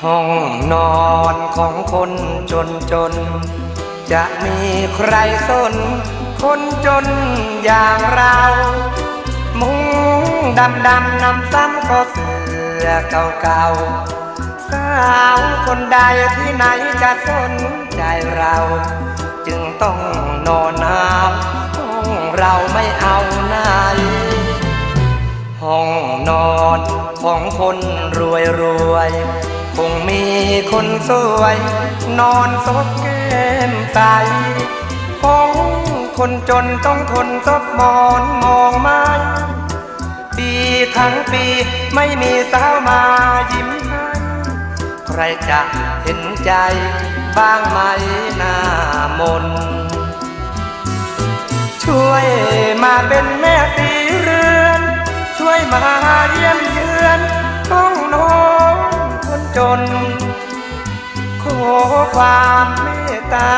ห้องนอนของคนจนจนจะมีใครสนคนจนอย่างเรามุ้งดำนำซ้ำก็เสื้อเก่าๆสาวคนใดที่ไหนจะสนใจเราจึงต้องนอนหนาวห้องเราไม่เอาไหนห้องนอนของคนรวยคงมีคนสวยนอนซบแก้มใสห้องคนจนต้องทนซบหมอนมองไม้ปีทั้งปีไม่มีสาวมายิ้มให้ใครจะเห็นใจบ้างไหมหน้ามนช่วยมาเป็นแม่สีเรือนช่วยมาเยี่ยมเยือนห้องนอนคนจนขอความเมตตา